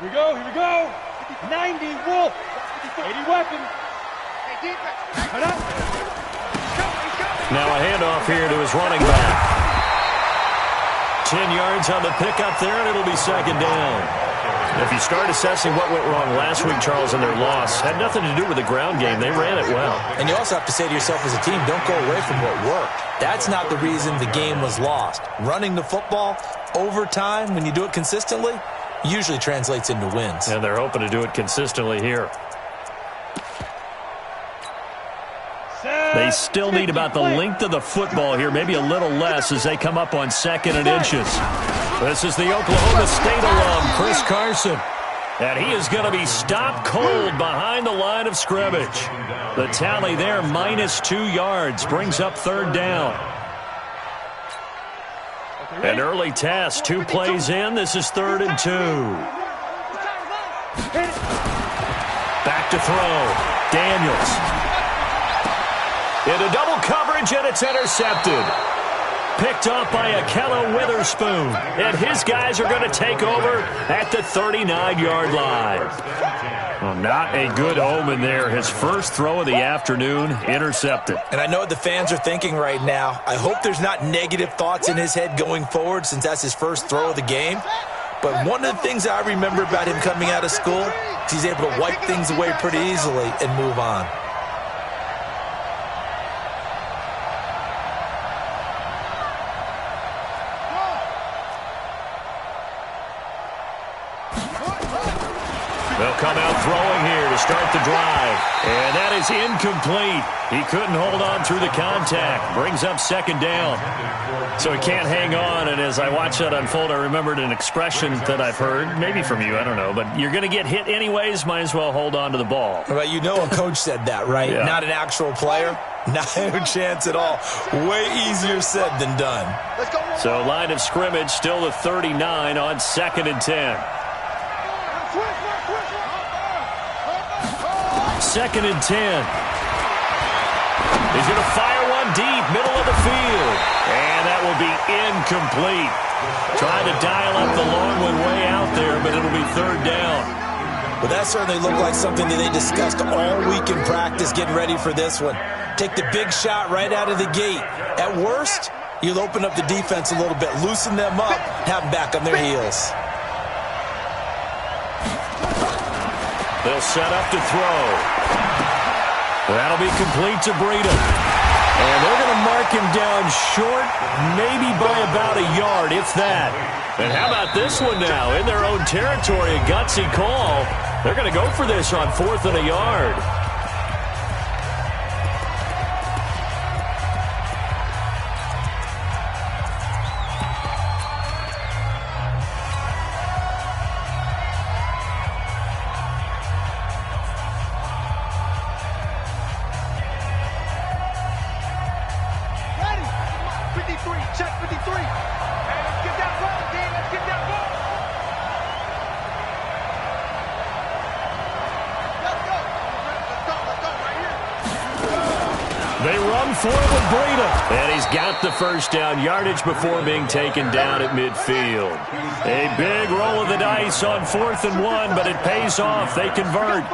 Here we go. 90 Wolf. 80 weapon. Now a handoff here to his running back. 10 yards on the pickup there, and it'll be second down. If you start assessing what went wrong last week, Charles, in their loss, had nothing to do with the ground game. They ran it well. And you also have to say to yourself as a team, don't go away from what worked. That's not the reason the game was lost. Running the football over time, when you do it consistently, usually translates into wins. And they're hoping to do it consistently here. They still need about the length of the football here, maybe a little less as they come up on 2nd and inches. This is the Oklahoma State alum, Chris Carson. And he is going to be stopped cold behind the line of scrimmage. The tally there, -2 yards, brings up 3rd down. An early test, 2 plays in. This is 3rd and 2. Back to throw. Daniels. Into double coverage, and it's intercepted. Picked off by Akello Witherspoon. And his guys are going to take over at the 39-yard line. Well, not a good omen there. His first throw of the afternoon, intercepted. And I know what the fans are thinking right now. I hope there's not negative thoughts in his head going forward since that's his first throw of the game. But one of the things I remember about him coming out of school is he's able to wipe things away pretty easily and move on. They'll come out throwing here to start the drive. And that is incomplete. He couldn't hold on through the contact. Brings up 2nd down. So he can't hang on. And as I watched that unfold, I remembered an expression that I've heard, maybe from you, I don't know. But you're going to get hit anyways, might as well hold on to the ball. Well, you know a coach said that, right? Yeah. Not an actual player. Not a chance at all. Way easier said than done. So line of scrimmage still the 39 on 2nd and 10. 2nd and 10. He's going to fire one deep, middle of the field. And that will be incomplete. Trying to dial up the long one way out there, but it'll be 3rd down. Well, that certainly looked like something that they discussed all week in practice getting ready for this one. Take the big shot right out of the gate. At worst, you'll open up the defense a little bit, loosen them up, have them back on their heels. They'll set up to throw. That'll be complete to Breida. And they're going to mark him down short, maybe by about a yard, if that. And how about this one now? In their own territory, a gutsy call. They're going to go for this on 4th and a yard. They run for it with Breida. And he's got the 1st down yardage before being taken down at midfield. A big roll of the dice on 4th and 1, but it pays off. They convert.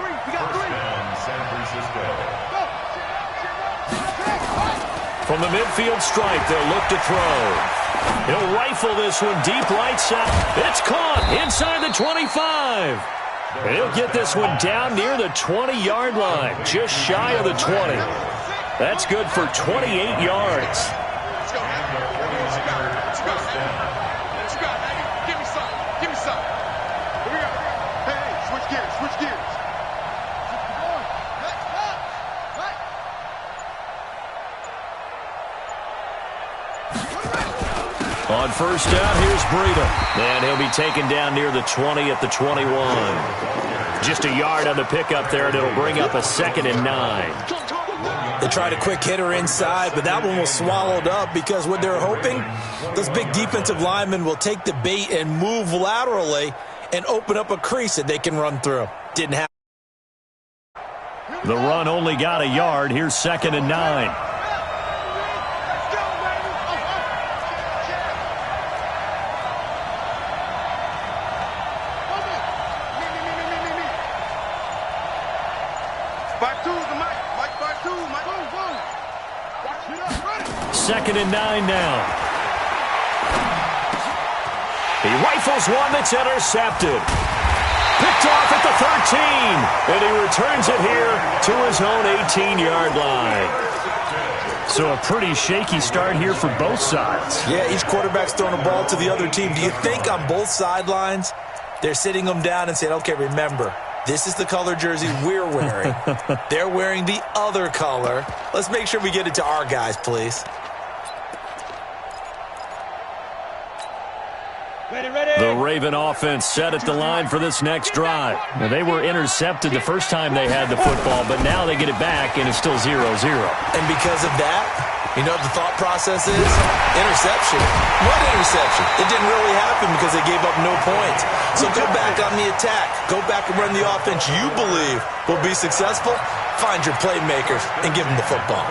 From the midfield stripe, they'll look to throw. He'll rifle this one deep right side. It's caught inside the 25. And he'll get this one down near the 20-yard line, just shy of the 20. That's good for 28 yards. On 1st down, here's Breida. And he'll be taken down near the 20 at the 21. Just a yard on the pickup there, and it'll bring up a 2nd and 9. They tried a quick hitter inside, but that one was swallowed up because what they're hoping, those big defensive linemen will take the bait and move laterally and open up a crease that they can run through. Didn't happen. The run only got a yard. Here's 2nd and 9. 2nd and 9 now. He rifles one that's intercepted. Picked off at the 13, and he returns it here to his own 18-yard line. So a pretty shaky start here for both sides. Yeah, each quarterback's throwing a ball to the other team. Do you think on both sidelines they're sitting them down and saying, okay, remember, this is the color jersey we're wearing. They're wearing the other color. Let's make sure we get it to our guys, please. The Raven offense set at the line for this next drive. Now, they were intercepted the first time they had the football, but now they get it back, and it's still 0-0. And because of that, you know what the thought process is? Interception. What interception? It didn't really happen because they gave up no points. So go back on the attack. Go back and run the offense you believe will be successful. Find your playmakers and give them the football.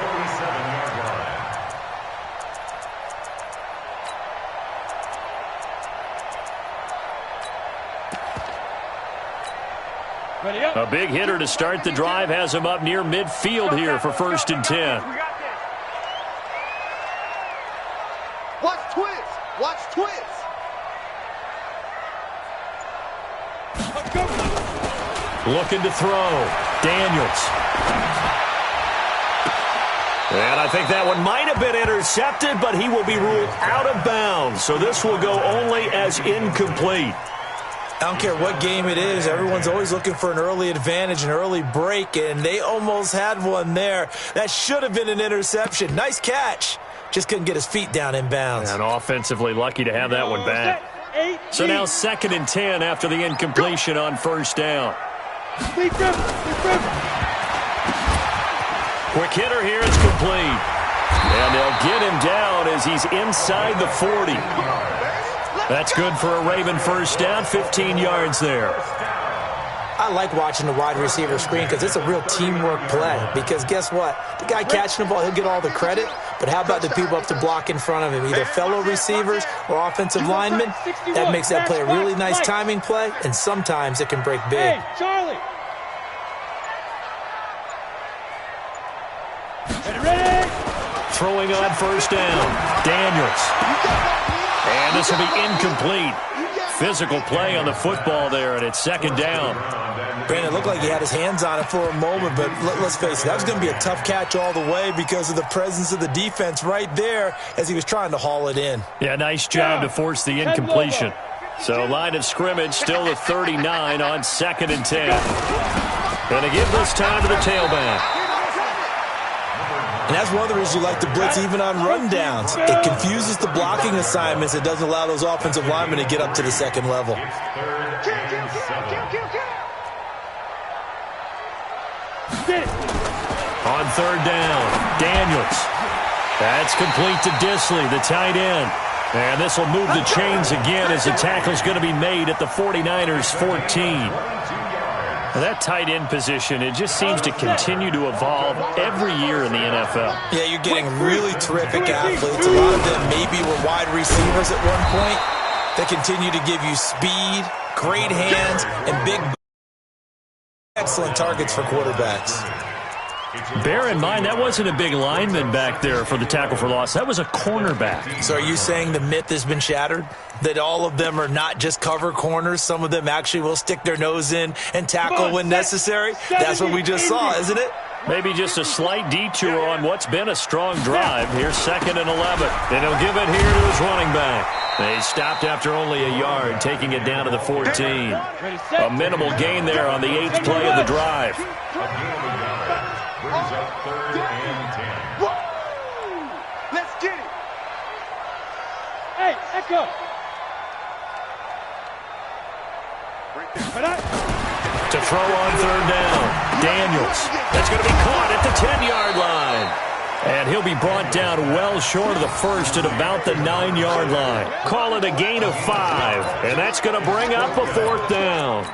A big hitter to start the drive has him up near midfield here for 1st and 10. Watch twist. Watch twist. Looking to throw. Daniels. And I think that one might have been intercepted, but he will be ruled out of bounds. So this will go only as incomplete. I don't care what game it is. Everyone's always looking for an early advantage, an early break, and they almost had one there. That should have been an interception. Nice catch. Just couldn't get his feet down in bounds. And offensively lucky to have that one back. So now 2nd and 10 after the incompletion on 1st down. Quick hitter here. It's complete. And they'll get him down as he's inside the 40. That's good for a Raven 1st down, 15 yards there. I like watching the wide receiver screen because it's a real teamwork play. Because guess what? The guy catching the ball, he'll get all the credit. But how about the people up to block in front of him, either fellow receivers or offensive linemen? That makes that play a really nice timing play, and sometimes it can break big. Hey, Charlie. Ready? Throwing on 1st down. Daniels. And this will be incomplete. Physical play on the football there, and it's 2nd down. Brandon, it looked like he had his hands on it for a moment, but let's face it, that was going to be a tough catch all the way because of the presence of the defense right there as he was trying to haul it in. Yeah, nice job to force the incompletion. So line of scrimmage still the 39 on 2nd and 10. Going to give this time to the tailback. And that's one of the reasons you like to blitz even on rundowns. It confuses the blocking assignments. It doesn't allow those offensive linemen to get up to the 2nd level. On 3rd down, Daniels. That's complete to Disley, the tight end. And this will move the chains again as the tackle's going to be made at the 49ers 14. Now that tight end position, it just seems to continue to evolve every year in the NFL. Yeah, you're getting really terrific athletes. A lot of them maybe were wide receivers at one point. They continue to give you speed, great hands, and big, excellent targets for quarterbacks. Bear in mind, that wasn't a big lineman back there for the tackle for loss. That was a cornerback. So are you saying the myth has been shattered? That all of them are not just cover corners? Some of them actually will stick their nose in and tackle when necessary? That's what we just saw, isn't it? Maybe just a slight detour on what's been a strong drive. Here's 2nd and 11. And he'll give it here to his running back. They stopped after only a yard, taking it down to the 14. A minimal gain there on the 8th play of the drive. Brings up 3rd and 10. Let's get it. Hey, Echo. To throw on 3rd down. Daniels. That's going to be caught at the 10-yard line. And he'll be brought down well short of the 1st at about the 9-yard line. Call it a gain of 5. And that's going to bring up a 4th down.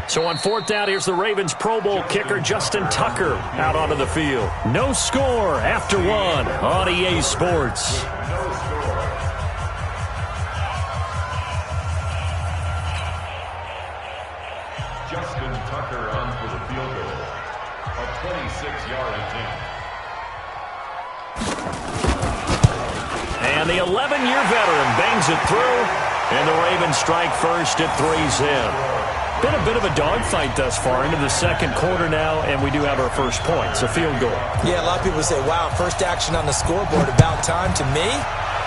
So on 4th down, here's the Ravens Pro Bowl kicker Justin Tucker out onto the field. No score after 1 on EA Sports. Justin Tucker on for the field goal. A 26-yard attempt. And the 11-year veteran bangs it through, and the Ravens strike first at 3-zip. Been a bit of a dogfight thus far into the second quarter now, and we do have our first points, a field goal. Yeah, a lot of people say, wow, first action on the scoreboard, about time. To me,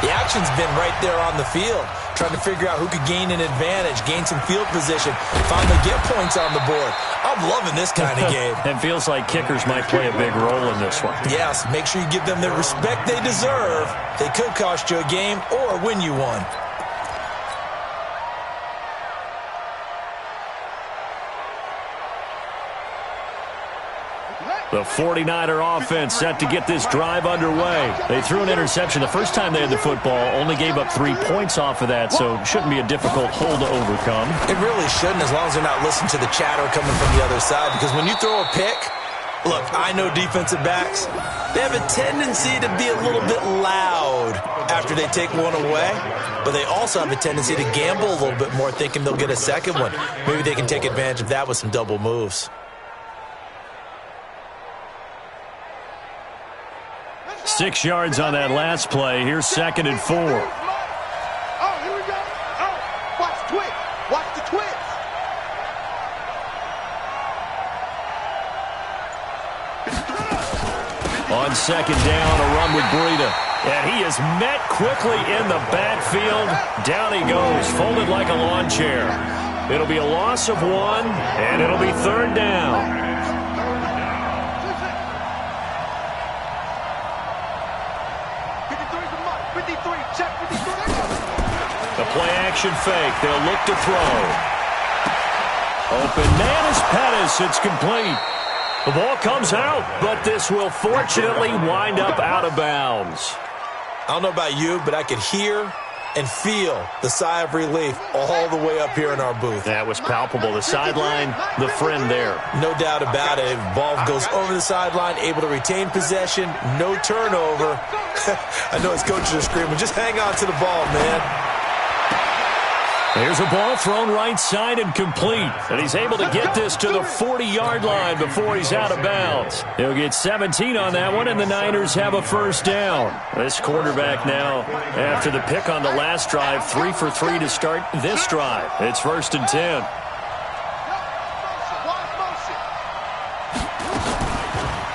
the action's been right there on the field, trying to figure out who could gain an advantage, gain some field position, finally get points on the board. I'm loving this kind of game. It feels like kickers might play a big role in this one. Yes, make sure you give them the respect they deserve. They could cost you a game or win you one. The 49er offense set to get this drive underway. They threw an interception the first time they had the football, only gave up 3 points off of that, so it shouldn't be a difficult hole to overcome. It really shouldn't, as long as they're not listening to the chatter coming from the other side, because when you throw a pick, look, I know defensive backs, they have a tendency to be a little bit loud after they take one away, but they also have a tendency to gamble a little bit more, thinking they'll get a second one. Maybe they can take advantage of that with some double moves. 6 yards on that last play. Here's 2nd and 4. Oh, here we go. Oh, watch the twist. Watch the twist. On 2nd down, a run with Breida. And he is met quickly in the backfield. Down he goes, folded like a lawn chair. It'll be a loss of 1, and it'll be 3rd down. The play-action fake. They'll look to throw. Open man is Pettis. It's complete. The ball comes out, but this will fortunately wind up out of bounds. I don't know about you, but I could hear and feel the sigh of relief all the way up here in our booth. That was palpable. The sideline, the friend there. No doubt about it. Ball goes over the sideline, able to retain possession, no turnover. I know his coaches are screaming, just hang on to the ball, man. Here's a ball thrown right side and complete. And he's able to get this to the 40-yard line before he's out of bounds. He'll get 17 on that one, and the Niners have a first down. This quarterback now, after the pick on the last drive, 3 for 3 to start this drive. It's 1st and 10.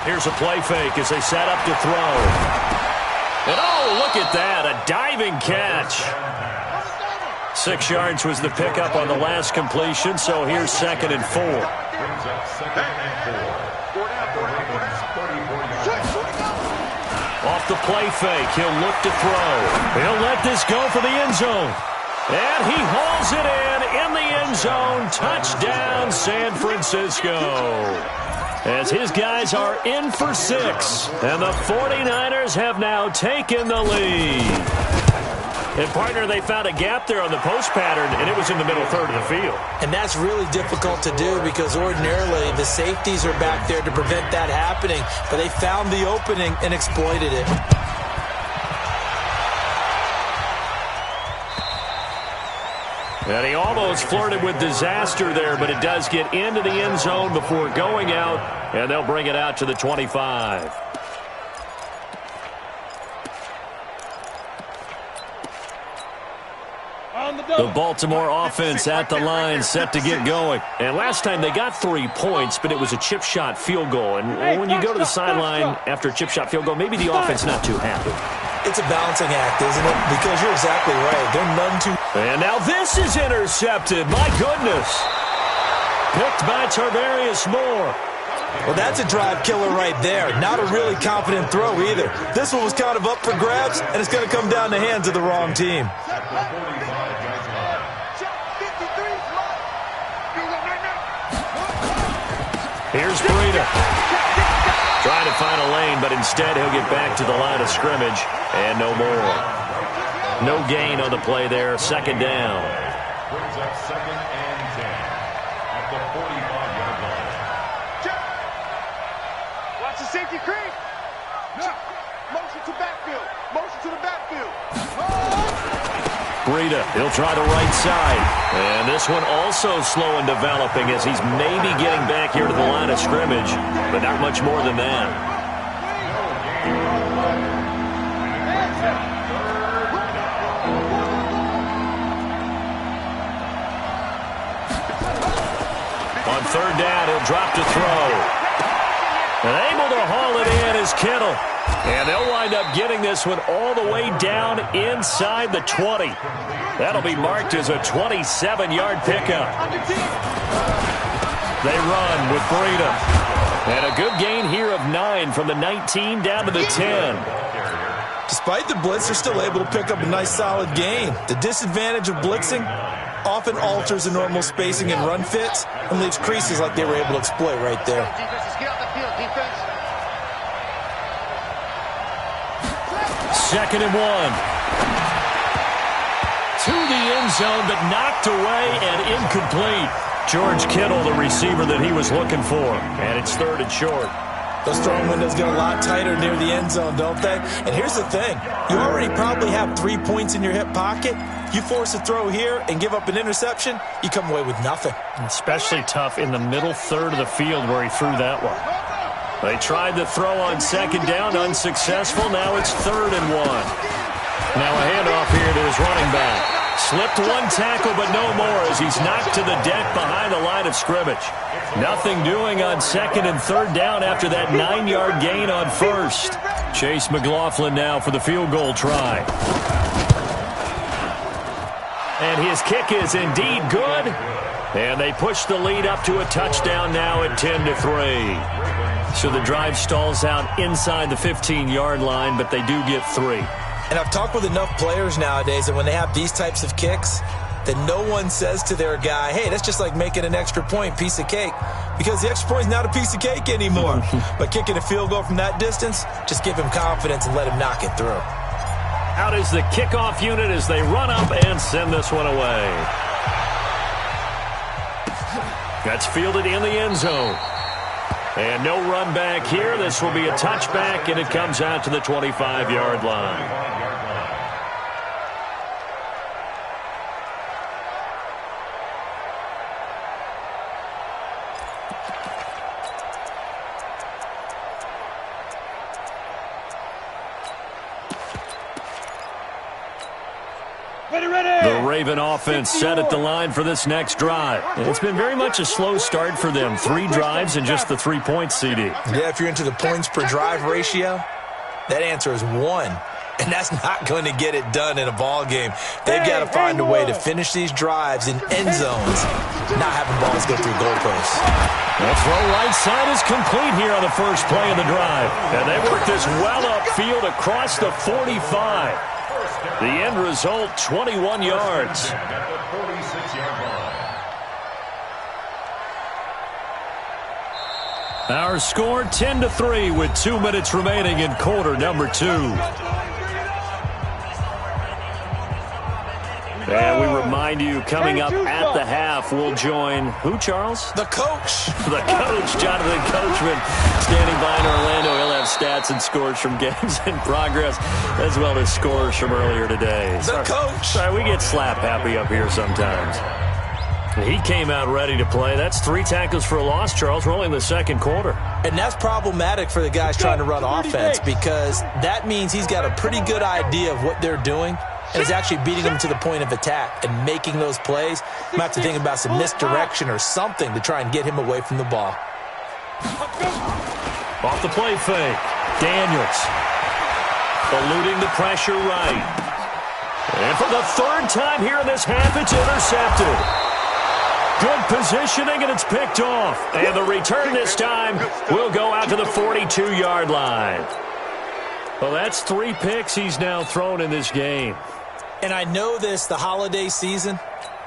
Here's a play fake as they set up to throw. And oh, look at that, a diving catch. 6 yards was the pickup on the last completion, so here's 2nd and 4. Off the play fake, he'll look to throw. He'll let this go for the end zone. And he hauls it in the end zone. Touchdown, San Francisco. As his guys are in for 6. And the 49ers have now taken the lead. And, partner, they found a gap there on the post pattern, and it was in the middle third of the field. And that's really difficult to do because ordinarily the safeties are back there to prevent that happening. But they found the opening and exploited it. And he almost flirted with disaster there, but it does get into the end zone before going out, and they'll bring it out to the 25. The Baltimore offense at the line, set to get going. And last time they got 3 points, but it was a chip shot field goal. And when you go to the sideline after a chip shot field goal, maybe the offense not too happy. It's a balancing act, isn't it? Because you're exactly right. They're none too... And now this is intercepted. My goodness. Picked by Tarvarius Moore. Well, that's a drive killer right there. Not a really confident throw either. This one was kind of up for grabs, and it's going to come down the hands of the wrong team. Here's Breida. Trying to find a lane, but instead he'll get back to the line of scrimmage, and no more. No gain on the play there. 2nd down. Brings up 2nd and 10 at the 45-yard line. Watch the safety creep. Motion to backfield. Motion to the backfield. Breida, he'll try the right side. And this one also slow in developing as he's maybe getting back here to the line of scrimmage, but not much more than that. On third down, he'll drop to throw. And able to haul it in is Kittle. And they'll wind up getting this one all the way down inside the 20. That'll be marked as a 27-yard pickup. They run with Breida. And a good gain here of 9 from the 19 down to the 10. Despite the blitz, they're still able to pick up a nice solid gain. The disadvantage of blitzing often alters the normal spacing and run fits and leaves creases like they were able to exploit right there. Second and 1. To the end zone, but knocked away and incomplete. George Kittle, the receiver that he was looking for. And it's third and short. Those throwing windows get a lot tighter near the end zone, don't they? And here's the thing. You already probably have 3 points in your hip pocket. You force a throw here and give up an interception, you come away with nothing. Especially tough in the middle third of the field where he threw that one. They tried the throw on second down, unsuccessful. Now it's third and 1. Now a handoff here to his running back. Slipped one tackle, but no more as he's knocked to the deck behind the line of scrimmage. Nothing doing on second and third down after that 9-yard gain on first. Chase McLaughlin now for the field goal try. And his kick is indeed good. And they push the lead up to a touchdown now at 10-3. So the drive stalls out inside the 15-yard line, but they do get 3. And I've talked with enough players nowadays that when they have these types of kicks, that no one says to their guy, hey, that's just like making an extra point, piece of cake. Because the extra point is not a piece of cake anymore. But kicking a field goal from that distance, just give him confidence and let him knock it through. Out is the kickoff unit as they run up and send this one away. That's fielded in the end zone. And no run back here. This will be a touchback, and it comes out to the 25-yard line. The Raven offense set at the line for this next drive. It's been very much a slow start for them. 3 drives and just the 3 points, CD. Yeah, if you're into the points per drive ratio, that answer is 1. And that's not going to get it done in a ball game. They've got to find a way to finish these drives in end zones, not having balls go through goalposts. The throw right side is complete here on the first play of the drive. And they work this well upfield across the 45. The end result, 21 yards. Our score, 10-3 with 2 minutes remaining in quarter number 2. And we remind you, coming up at the half, we'll join who, Charles? The coach. The coach, Jonathan Coachman, standing by in Orlando. He'll have stats and scores from games in progress, as well as scores from earlier today. The coach. Sorry, we get slap happy up here sometimes. He came out ready to play. That's 3 tackles for a loss, Charles. We're only in the second quarter. And that's problematic for the guys trying to run offense because that means he's got a pretty good idea of what they're doing and is actually beating them to the point of attack and making those plays. You might have to think about some misdirection or something to try and get him away from the ball. Off the play fake. Daniels eluding the pressure right. And for the 3rd time here in this half, it's intercepted. Good positioning, and it's picked off. And the return this time will go out to the 42-yard line. Well, that's 3 picks he's now thrown in this game. And I know this, the holiday season,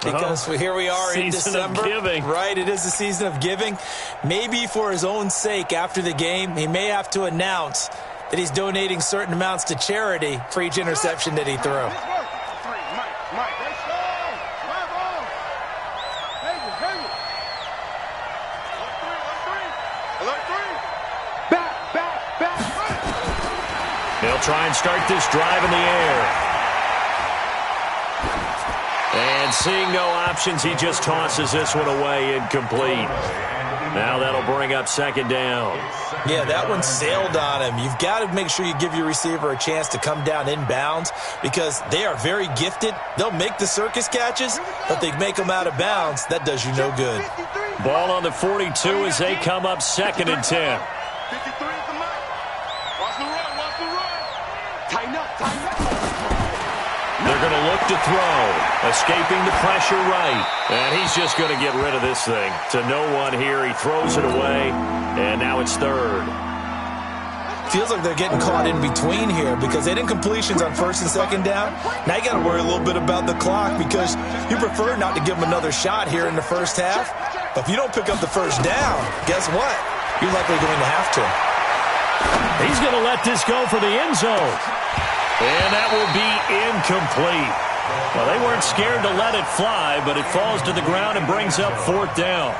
because here we are in December. Season of giving. Right, it is the season of giving. Maybe for his own sake after the game, he may have to announce that he's donating certain amounts to charity for each interception that he threw. They'll try and start this drive in the air. And seeing no options, he just tosses this one away, incomplete. Now that'll bring up second down. Yeah, that one sailed on him. You've got to make sure you give your receiver a chance to come down inbounds because they are very gifted. They'll make the circus catches, but they make them out of bounds. That does you no good. Ball on the 42 as they come up second and 10. 53 is the mark. Watch the run, watch the run. Tighten up, tighten up. They're going to look to throw. Escaping the pressure right. And he's just going to get rid of this thing. To no one here. He throws it away. And now it's third. Feels like they're getting caught in between here because they didn't completions on first and second down. Now you got to worry a little bit about the clock because you prefer not to give them another shot here in the first half. But if you don't pick up the first down, guess what? You're likely going to have to. He's going to let this go for the end zone. And that will be incomplete. Well, they weren't scared to let it fly, but it falls to the ground and brings up fourth down.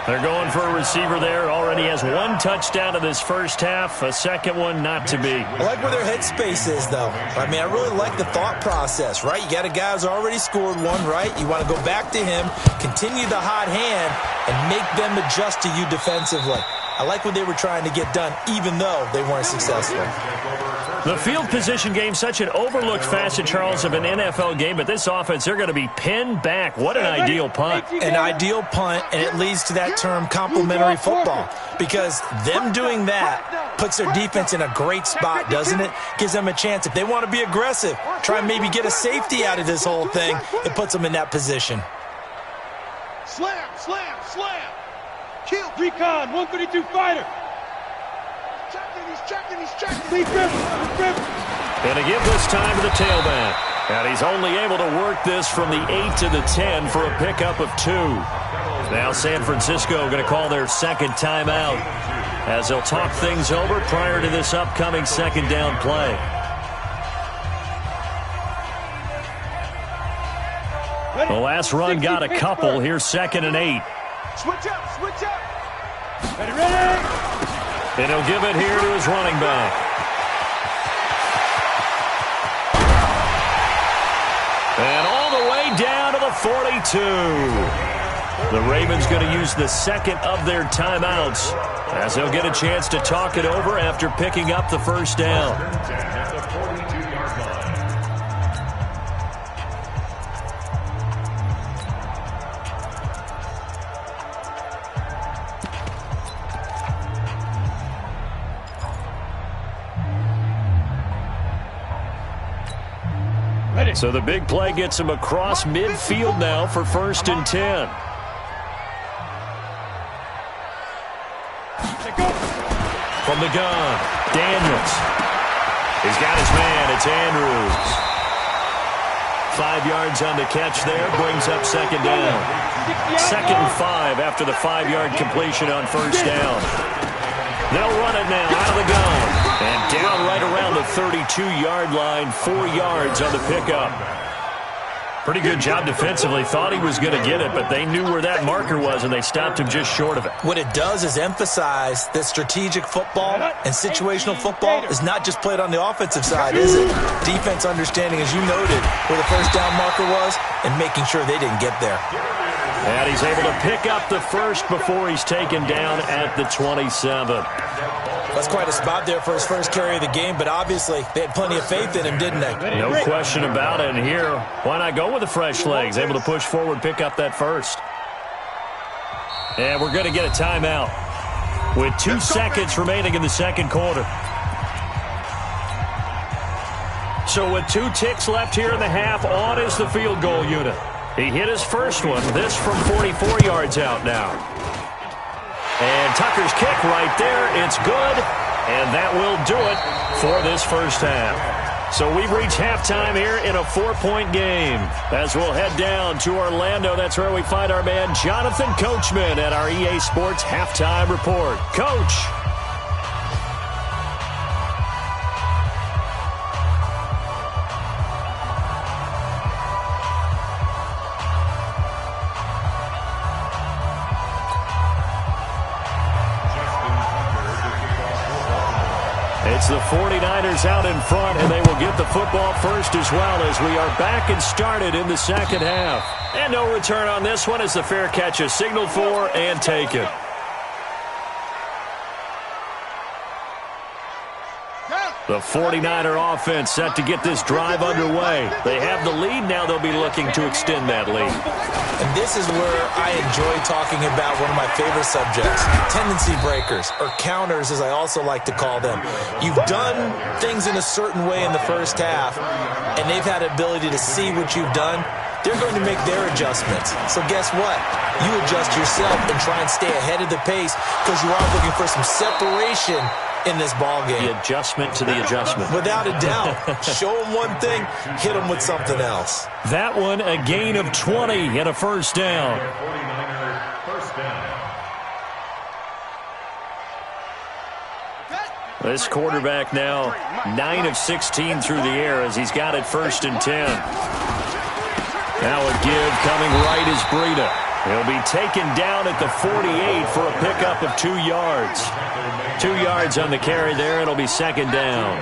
They're going for a receiver there. Already has one touchdown in this first half. A second one not to be. I like where their headspace is, though. I mean, I really like the thought process, right? You got a guy who's already scored one, right? You want to go back to him, continue the hot hand, and make them adjust to you defensively. I like what they were trying to get done, even though they weren't successful. The field position game, such an overlooked facet, Charles, of an NFL game, but this offense, they're going to be pinned back. What an ideal punt. An ideal punt, and it leads to that term complementary football, because them doing that puts their defense in a great spot, doesn't it? Gives them a chance. If they want to be aggressive, try and maybe get a safety out of this whole thing, it puts them in that position. Slam, slam, slam. Kill. Recon, 132 fighter. He's checking. Leave Rivers. And to give this time to the tailback. And he's only able to work this from the 8 to the 10 for a pickup of 2. Now San Francisco going to call their second timeout as they'll talk things over prior to this upcoming second down play. The last run got a couple. Here's second and 8. Switch up. Ready. And he'll give it here to his running back. And all the way down to the 42. The Ravens going to use the second of their timeouts as they'll get a chance to talk it over after picking up the first down. So the big play gets him across midfield now for first and 10. From the gun, Daniels. He's got his man. It's Andrews. 5 yards on the catch there. Brings up second down. Second and 5 after the 5-yard completion on first down. They'll run it now out of the gun. And down right around the 32-yard line, 4 yards on the pickup. Pretty good job defensively. Thought he was going to get it, but they knew where that marker was, and they stopped him just short of it. What it does is emphasize that strategic football and situational football is not just played on the offensive side, is it? Defense understanding, as you noted, where the first down marker was and making sure they didn't get there. And he's able to pick up the first before he's taken down at the 27. That's quite a spot there for his first carry of the game, but obviously they had plenty of faith in him, didn't they? No question about it. And here, why not go with the fresh legs? Able to push forward, pick up that first. And we're going to get a timeout with 2 seconds remaining in the second quarter. So with 2 ticks left here in the half, on is the field goal unit. He hit his first one, this from 44 yards out now. And Tucker's kick right there, it's good, and that will do it for this first half. So we've reached halftime here in a 4-point game. As we'll head down to Orlando, that's where we find our man Jonathan Coachman at our EA Sports Halftime Report. Coach. It's the 49ers out in front, and they will get the football first as well as we are back and started in the second half. And no return on this one as the fair catch is signaled for and taken. The 49er offense set to get this drive underway. They have the lead. Now they'll be looking to extend that lead. And this is where I enjoy talking about one of my favorite subjects, tendency breakers, or counters as I also like to call them. You've done things in a certain way in the first half, and they've had the ability to see what you've done. They're going to make their adjustments. So guess what? You adjust yourself and try and stay ahead of the pace because you are looking for some separation in this ball game. The adjustment to the adjustment. Without a doubt. Show them one thing, hit them with something else. That one, a gain of 20 and a first down. This quarterback now 9 of 16 through the air as he's got it 1st and 10. Now a give coming right is Breida. He'll be taken down at the 48 for a pickup of 2 yards. 2 yards on the carry there. It'll be 2nd down.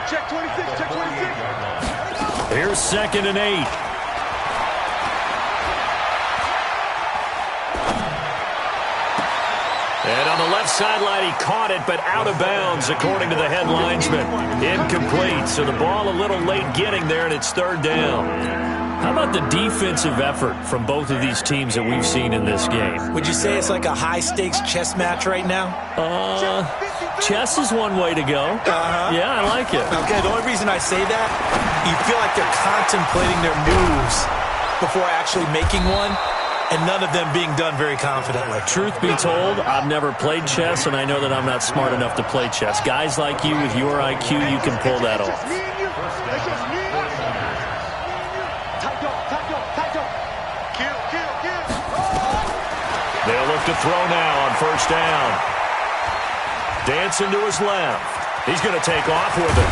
Check 26, check 26. Here's 2nd and 8. And on the left sideline, he caught it, but out of bounds, according to the head linesman. Incomplete, so the ball a little late getting there, and it's 3rd down. How about the defensive effort from both of these teams that we've seen in this game? Would you say it's like a high-stakes chess match right now? Chess is one way to go. Yeah, I like it. Okay, the only reason I say that, you feel like they're contemplating their moves before actually making one, and none of them being done very confidently. Truth be told, I've never played chess, and I know that I'm not smart enough to play chess. Guys like you with your IQ, you can pull that off. They'll look to throw now on 1st down. Dancing to his left. He's going to take off with it.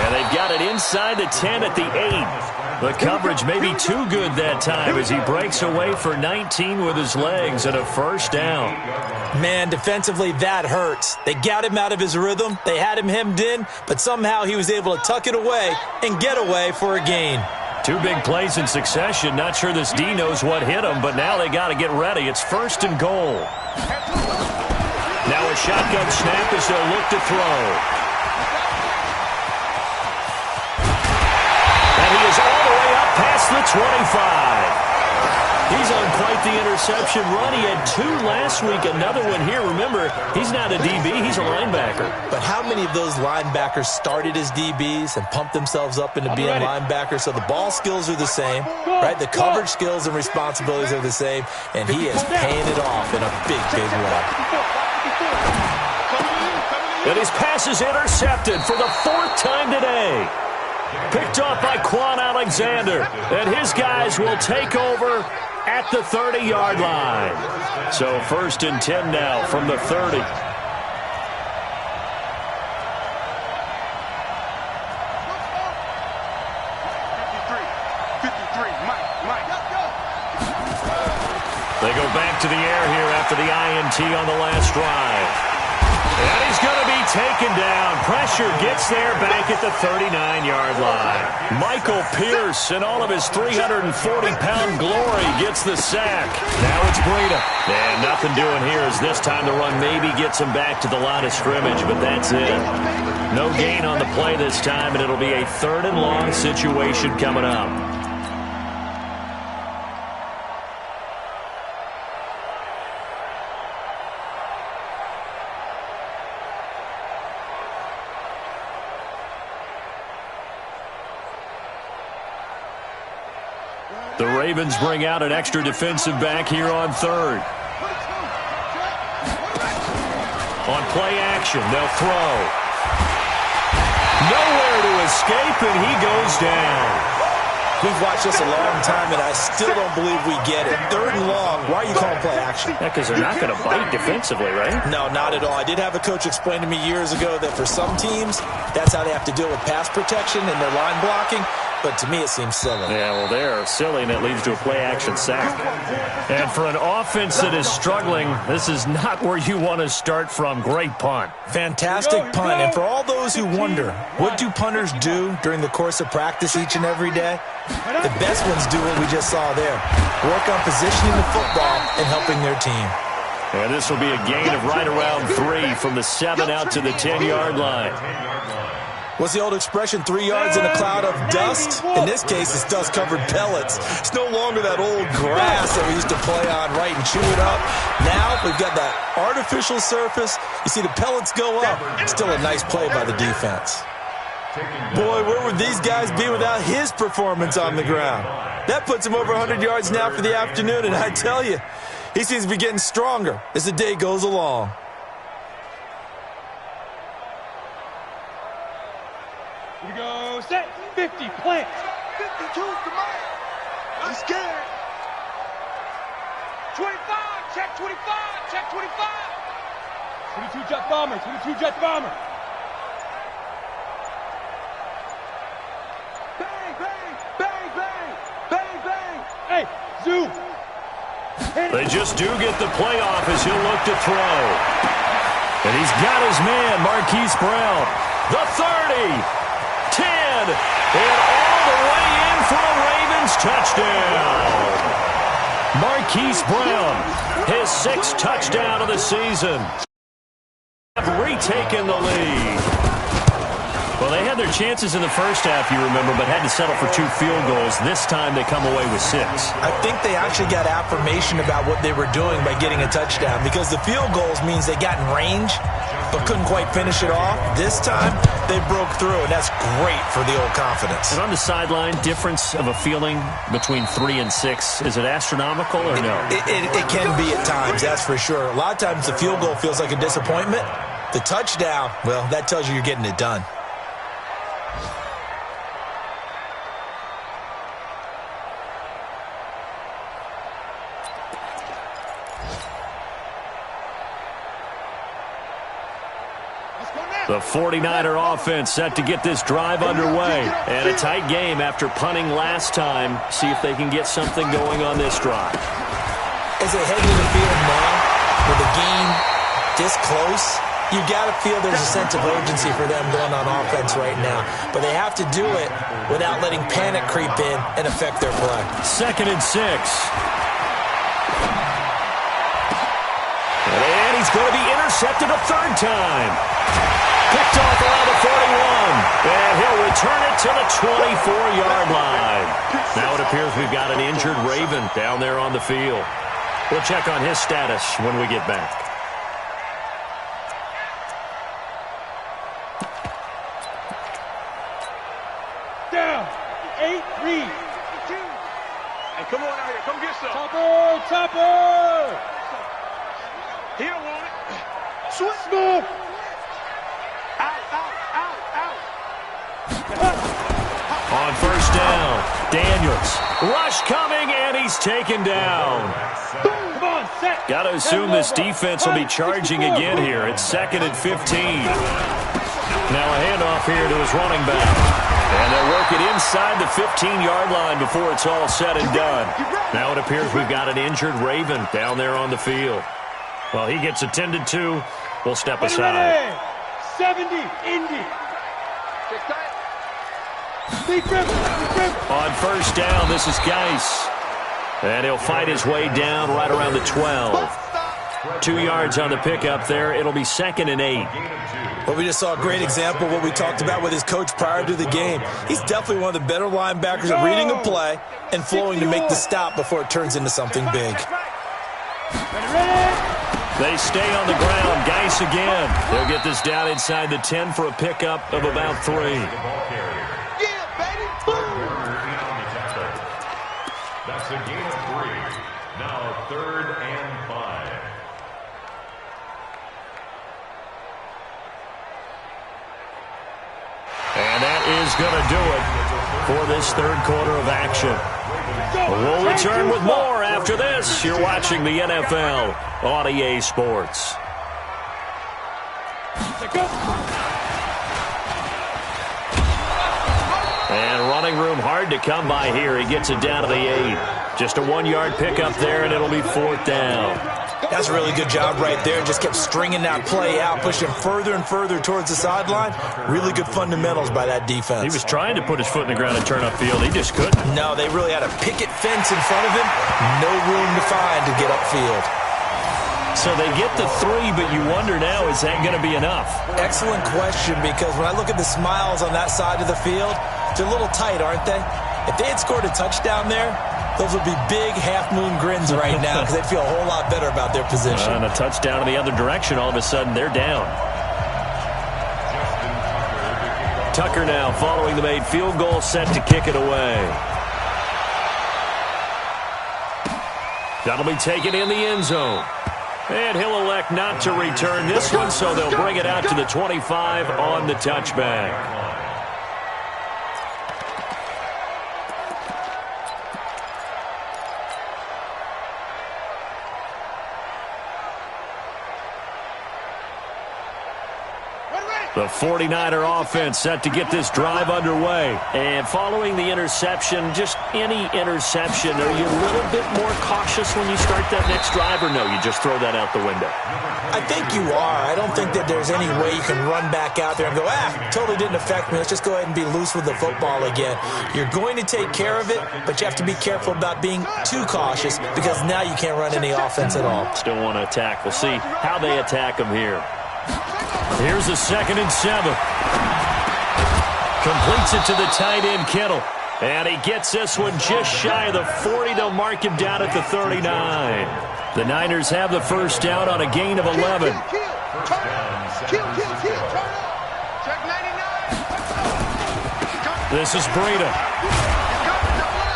And they've got it inside the 10 at the 8. The coverage may be too good that time as he breaks away for 19 with his legs and a 1st down. Man, defensively, that hurts. They got him out of his rhythm. They had him hemmed in, but somehow he was able to tuck it away and get away for a gain. 2 big plays in succession. Not sure this D knows what hit him, but now they got to get ready. It's 1st and goal. Now a shotgun snap as they'll look to throw. And he is all the way up past the 25. He's on quite the interception run. He had 2 last week, another one here. Remember, he's not a DB, he's a linebacker. But how many of those linebackers started as DBs and pumped themselves up into being linebackers? So the ball skills are the same, right? The coverage skills and responsibilities are the same, and he is paying it off in a big, big way. And his pass is intercepted for the 4th time today. Picked off by Quan Alexander, and his guys will take over at the 30-yard line. So 1st and 10 now from the 30. They go back to the air here after the INT on the last drive. And he's going to be taken down. Pressure gets there back at the 39-yard line. Michael Pierce in all of his 340-pound glory gets the sack. Now it's Breida. And nothing doing here as this time the run maybe gets him back to the line of scrimmage, but that's it. No gain on the play this time, and it'll be a 3rd and long situation coming up. The Ravens bring out an extra defensive back here on 3rd. On play action, they'll throw. Nowhere to escape, and he goes down. We've watched this a long time, and I still don't believe we get it. 3rd and long, why are you calling play action? Yeah, because they're not going to bite defensively, right? No, not at all. I did have a coach explain to me years ago that for some teams, that's how they have to deal with pass protection and their line blocking. but to me it seems silly. Yeah, well, they're silly, and it leads to a play-action sack. And for an offense that is struggling, this is not where you want to start from. Great punt. Fantastic punt. And for all those who wonder, what do punters do during the course of practice each and every day? The best ones do what we just saw there. Work on positioning the football and helping their team. And this will be a gain of right around 3 from the 7 out to the 10-yard line. What's the old expression, 3 yards in a cloud of dust? In this case, it's dust-covered pellets. It's no longer that old grass that we used to play on, right, and chew it up. Now we've got that artificial surface. You see the pellets go up. Still a nice play by the defense. Boy, where would these guys be without his performance on the ground? That puts him over 100 yards now for the afternoon, and I tell you, he seems to be getting stronger as the day goes along. Here we go, set, 50, plant. 52's the man. I'm scared. 25, check 25, check 25. 22 jet bomber, 22 jet bomber. Bang, bang, bang, bang, bang, bang. Hey, zoom. They just do get the playoff as he'll look to throw. And he's got his man, Marquise Brown. The 30, 10, and all the way in for a Ravens touchdown. Marquise Brown, his 6th touchdown of the season. Have retaken the lead. Well, they had their chances in the first half, you remember, but had to settle for 2 field goals. This time they come away with 6. I think they actually got affirmation about what they were doing by getting a touchdown, because the field goals means they got in range but couldn't quite finish it off. This time they broke through, and that's great for the old confidence. And on the sideline, difference of a feeling between 3 and 6, is it astronomical or no? It can be at times, that's for sure. A lot of times the field goal feels like a disappointment. The touchdown, well, that tells you you're getting it done. The 49er offense set to get this drive underway. And a tight game after punting last time. See if they can get something going on this drive. As they head to the field now, with the game this close, you got to feel there's a sense of urgency for them going on offense right now. But they have to do it without letting panic creep in and affect their play. 2nd and 6. And he's going to be intercepted a 3rd time. Picked off around the 41, and he'll return it to the 24-yard line. Now it appears we've got an injured Raven down there on the field. We'll check on his status when we get back. Down, 8-3. Hey, come on out here. Come get some. Topper. He don't want it. Swift. Smoke. On 1st down, Daniels. Rush coming, and he's taken down. Come on, set. Got to assume this defense will be charging again here. It's 2nd and 15. Now a handoff here to his running back. And they'll work it inside the 15-yard line before it's all said and done. Now it appears we've got an injured Raven down there on the field. Well, he gets attended to. We'll step aside. 70, Indy. On 1st down, this is Geis. And he'll fight his way down right around the 12. 2 yards on the pickup there. It'll be 2nd and 8. Well, we just saw a great example of what we talked about with his coach prior to the game. He's definitely one of the better linebackers at reading a play and flowing to make the stop before it turns into something big. They stay on the ground. Geis again. They'll get this down inside the 10 for a pickup of about 3. That's a gain of 3. Now 3rd and 5. And that is going to do it for this 3rd quarter of action. We'll return with more after this. You're watching the NFL on EA Sports. And running running room hard to come by here. He gets it down to the 8. Just a 1-yard pickup there, and it'll be 4th down. That's a really good job right there. Just kept stringing that play out, pushing further and further towards the sideline. Really good fundamentals by that defense. He was trying to put his foot in the ground and turn upfield. He just couldn't. No, they really had a picket fence in front of him. No room to find to get upfield. So they get the 3, but you wonder now, is that going to be enough? Excellent question, because when I look at the smiles on that side of the field, they're a little tight, aren't they? If they had scored a touchdown there, those would be big half-moon grins right now because they'd feel a whole lot better about their position. And a touchdown in the other direction, all of a sudden they're down. Tucker now following the made field goal, set to kick it away. That'll be taken in the end zone. And he'll elect not to return this one, so they'll bring it out to the 25 on the touchback. The 49er offense set to get this drive underway. And following the interception, just any interception, are you a little bit more cautious when you start that next drive, or no, you just throw that out the window? I think you are. I don't think that there's any way you can run back out there and go, totally didn't affect me. Let's just go ahead and be loose with the football again. You're going to take care of it, but you have to be careful about being too cautious because now you can't run any offense at all. Still want to attack. We'll see how they attack them here. Here's a 2nd and 7. Completes it to the tight end, Kittle. And he gets this one just shy of the 40. They'll mark him down at the 39. The Niners have the first down on a gain of 11. This is Breida.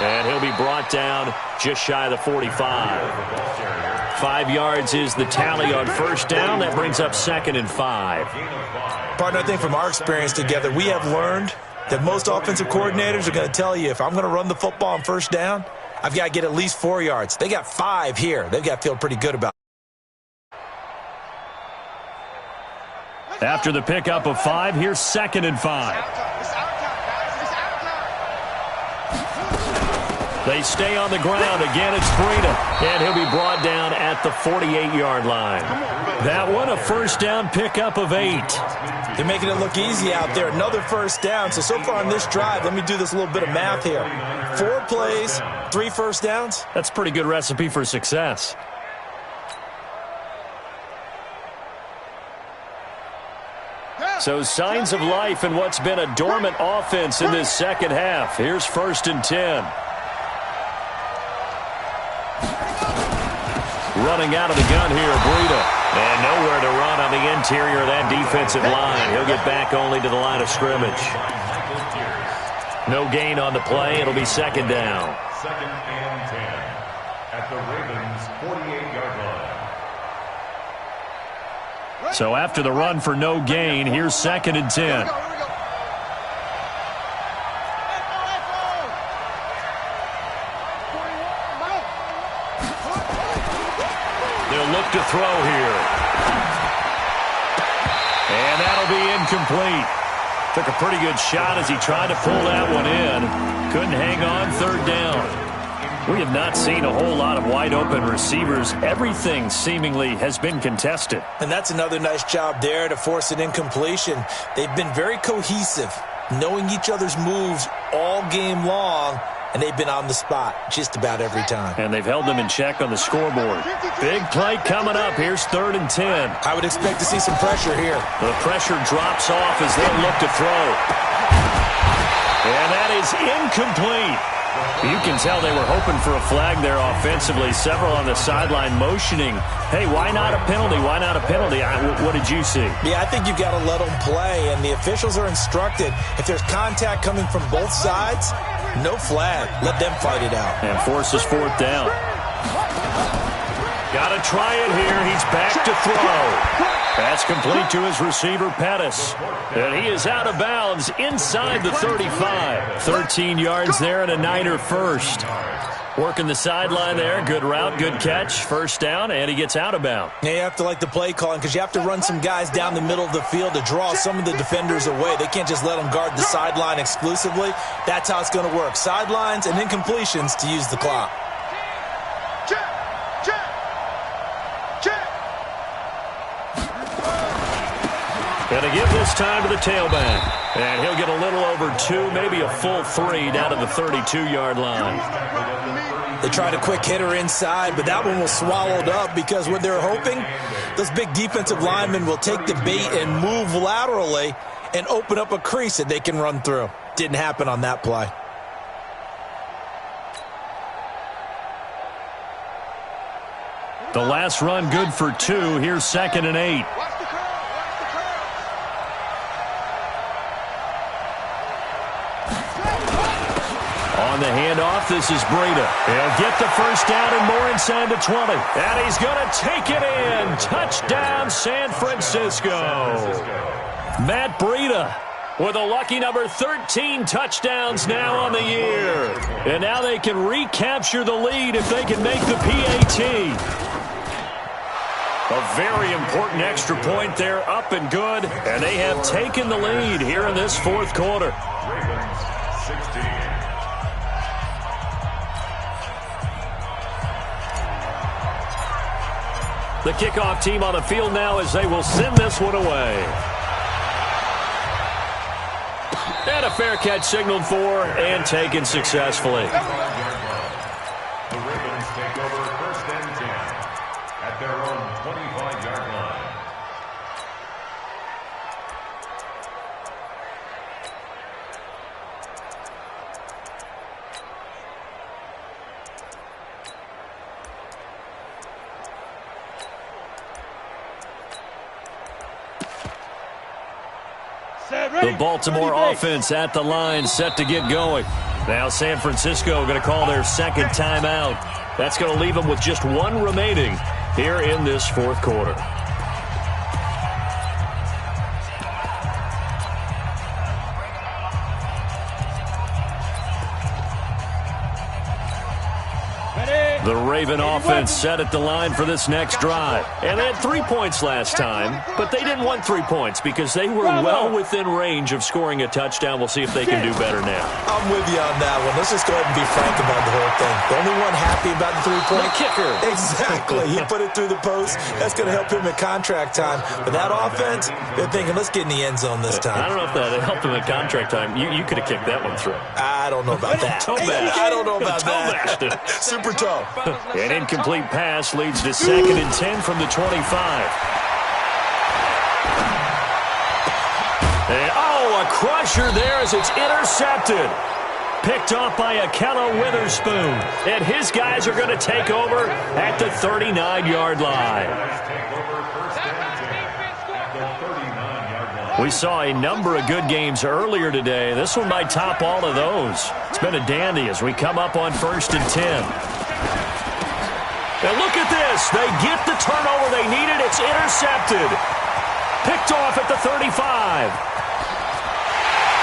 And he'll be brought down just shy of the 45. 5 yards is the tally on first down. That brings up 2nd and 5. Partner, I think from our experience together, we have learned that most offensive coordinators are going to tell you, if I'm going to run the football on first down, I've got to get at least 4 yards. They got 5 here. They've got to feel pretty good about it. After the pickup of 5, here's 2nd and 5. They stay on the ground. Again, it's Breida. And he'll be brought down at the 48-yard line. That one, a first down pickup of 8. They're making it look easy out there. Another first down. So far on this drive, let me do this little bit of math here. 4 plays, 3 first downs. That's a pretty good recipe for success. So signs of life in what's been a dormant offense in this second half. Here's 1st and 10. Running out of the gun here, Breida. And nowhere to run on the interior of that defensive line. He'll get back only to the line of scrimmage. No gain on the play. It'll be 2nd down. 2nd and 10 at the Ravens' 48-yard line. So after the run for no gain, here's 2nd and 10. Look to throw here. And that'll be incomplete. Took a pretty good shot as he tried to pull that one in. Couldn't hang on, 3rd down. We have not seen a whole lot of wide open receivers. Everything seemingly has been contested. And that's another nice job there to force an incompletion. They've been very cohesive, knowing each other's moves all game long. And they've been on the spot just about every time. And they've held them in check on the scoreboard. Big play coming up. Here's 3rd and 10. I would expect to see some pressure here. The pressure drops off as they'll look to throw. And that is incomplete. You can tell they were hoping for a flag there offensively. Several on the sideline motioning, hey, why not a penalty? Why not a penalty? What did you see? Yeah, I think you've got to let them play. And the officials are instructed, if there's contact coming from both sides, no flag. Let them fight it out. And forces 4th down. Got to try it here. He's back to throw. That's complete to his receiver, Pettis. And he is out of bounds inside the 35. 13 yards there and a Niner first. Working the sideline there. Good route, good catch. First down, and he gets out of bounds. Yeah, you have to like the play calling because you have to run some guys down the middle of the field to draw some of the defenders away. They can't just let them guard the sideline exclusively. That's how it's going to work. Sidelines and incompletions to use the clock. Going to give this time to the tailback. And he'll get a little over 2, maybe a full 3 down to the 32-yard line. They tried a quick hitter inside, but that one was swallowed up because what they're hoping, those big defensive linemen will take the bait and move laterally and open up a crease that they can run through. Didn't happen on that play. The last run good for 2. Here's 2nd and 8. On the handoff, this is Breida. He'll get the first down and more inside the 20. And he's going to take it in. Touchdown, San Francisco. Matt Breida with a lucky number 13 touchdowns now on the year. And now they can recapture the lead if they can make the PAT. A very important extra point there, up and good. And they have taken the lead here in this fourth quarter. Ravens 16. The kickoff team on the field now as they will send this one away. And a fair catch signaled for and taken successfully. The Ravens take over 1st and 10 at their own 25-yard line. The Baltimore offense at the line, set to get going. Now San Francisco going to call their second timeout. That's going to leave them with just 1 remaining here in this fourth quarter. The Raven offense set at the line for this next drive. And they had 3 points last time, but they didn't want 3 points because they were well within range of scoring a touchdown. We'll see if they can do better now. I'm with you on that one. Let's just go ahead and be frank about the whole thing. The only one happy about the 3-point kicker. Exactly. He put it through the post. That's going to help him at contract time. But that offense, they're thinking, let's get in the end zone this time. I don't know if that helped him at contract time. You could have kicked that one through. I don't know about that. I don't know about that. Super tough. An incomplete pass leads to 2nd and 10 from the 25. And, a crusher there as it's intercepted. Picked off by Akello Witherspoon. And his guys are going to take over at the 39-yard line. We saw a number of good games earlier today. This one might top all of those. It's been a dandy as we come up on 1st and 10. Now look at this. They get the turnover they needed. It's intercepted. Picked off at the 35.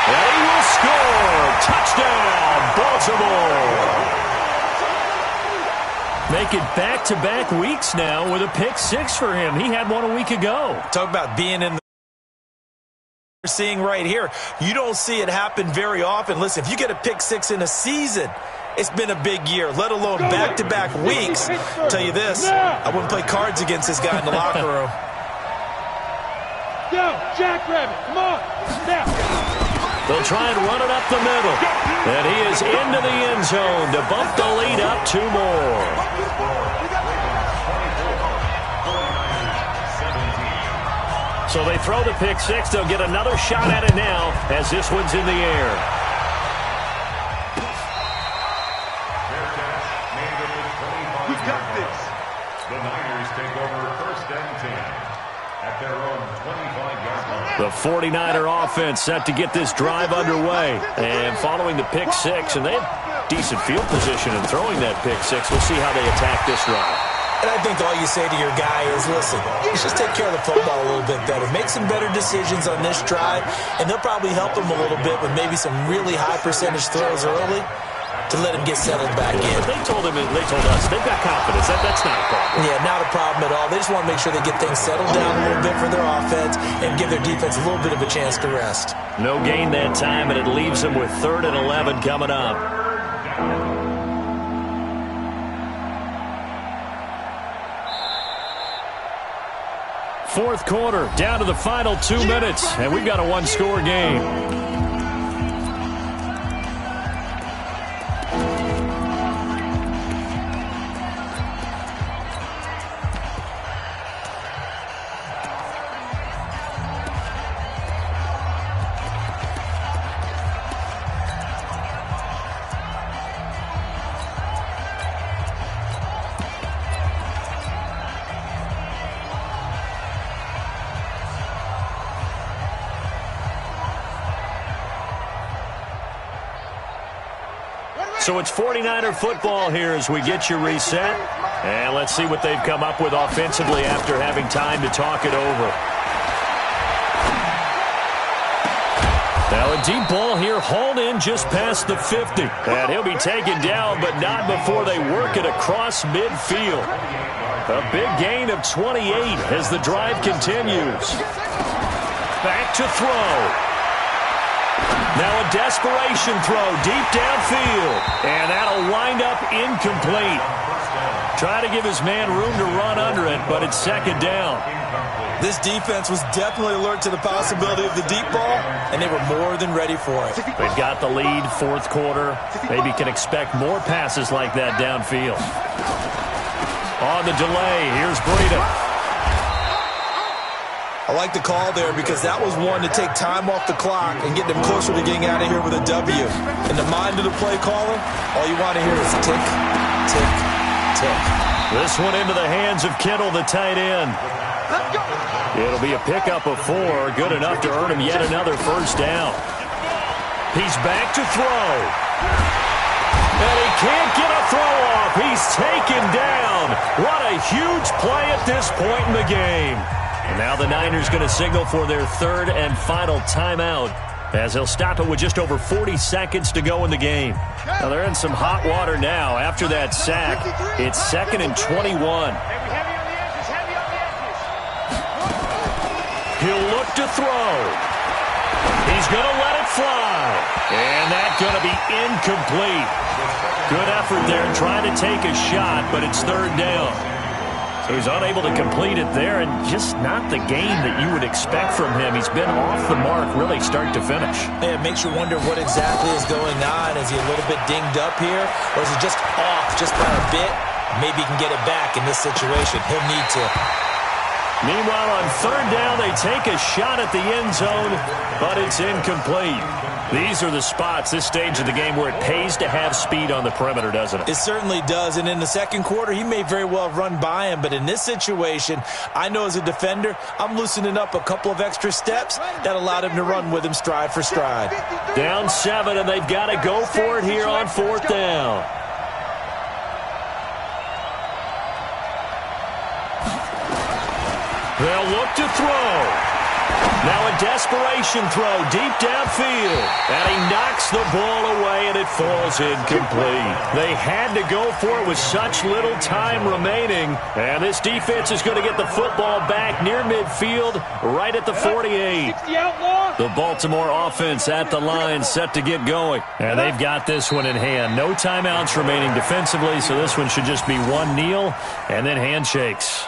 And he will score. Touchdown, Baltimore. Make it back-to-back weeks now with a pick 6 for him. He had one a week ago. Talk about being in the we're seeing right here. You don't see it happen very often. Listen, if you get a pick 6 in a season, it's been a big year, let alone back-to-back weeks. I'll tell you this, I wouldn't play cards against this guy in the locker room. Go, Jackrabbit, come on, snap. They'll try and run it up the middle. And he is into the end zone to bump the lead up 2 more. So they throw the pick 6. They'll get another shot at it now as this one's in the air. The Niners take over 1st and 10 at their own 25-yard line. The 49er offense set to get this drive underway. And following the pick 6, and they have decent field position in throwing that pick 6. We'll see how they attack this drive. And I think all you say to your guy is, listen, let's just take care of the football a little bit better. Make some better decisions on this drive, and they'll probably help him a little bit with maybe some really high percentage throws early. to let him get settled back in. They told us they've got confidence. That's not a problem. Yeah, not a problem at all. They just want to make sure they get things settled down a little bit for their offense and give their defense a little bit of a chance to rest. No gain that time, and it leaves them with 3rd and 11 coming up. Fourth quarter, down to the final 2 minutes, and we've got a one-score game. So it's 49er football here as we get you reset. And let's see what they've come up with offensively after having time to talk it over. Now a deep ball here hauled in just past the 50. And he'll be taken down, but not before they work it across midfield. A big gain of 28 as the drive continues. Back to throw. Now a desperation throw deep downfield. And that'll wind up incomplete. Try to give his man room to run under it, but it's 2nd down. This defense was definitely alert to the possibility of the deep ball, and they were more than ready for it. They've got the lead, 4th quarter. Maybe can expect more passes like that downfield. On the delay, here's Breida. I like the call there because that was one to take time off the clock and get them closer to getting out of here with a W. In the mind of the play caller, all you want to hear is tick, tick, tick. This one into the hands of Kittle, the tight end. It'll be a pickup of 4, good enough to earn him yet another 1st down. He's back to throw. And he can't get a throw off. He's taken down. What a huge play at this point in the game. And now the Niners going to signal for their 3rd and final timeout as he'll stop it with just over 40 seconds to go in the game. Now they're in some hot water now after that sack. It's 2nd and 21. He'll look to throw. He's going to let it fly. And that's going to be incomplete. Good effort there trying to take a shot, but it's 3rd down. So he's unable to complete it there, and just not the game that you would expect from him. He's been off the mark really start to finish. Yeah, it makes you wonder what exactly is going on. Is he a little bit dinged up here, or is he just off just by a bit? Maybe he can get it back in this situation. He'll need to. Meanwhile, on 3rd down, they take a shot at the end zone, but it's incomplete. These are the spots, this stage of the game, where it pays to have speed on the perimeter, doesn't it? It certainly does, and in the 2nd quarter, he may very well run by him, but in this situation, I know as a defender, I'm loosening up a couple of extra steps that allowed him to run with him stride for stride. Down 7, and they've got to go for it here on 4th down. They'll look to throw. Now a desperation throw deep downfield. And he knocks the ball away, and it falls incomplete. They had to go for it with such little time remaining. And this defense is going to get the football back near midfield, right at the 48. The Baltimore offense at the line, set to get going. And they've got this one in hand. No timeouts remaining defensively, so this one should just be one kneel and then handshakes.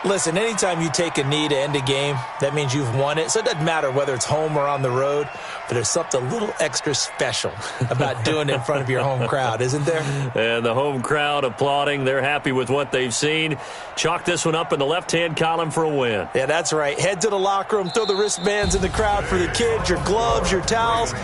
Listen, anytime you take a knee to end a game, that means you've won it. So it doesn't matter whether it's home or on the road, but there's something a little extra special about doing it in front of your home crowd, isn't there? And the home crowd applauding. They're happy with what they've seen. Chalk this one up in the left-hand column for a win. Yeah, that's right. Head to the locker room, throw the wristbands in the crowd for the kids, your gloves, your towels.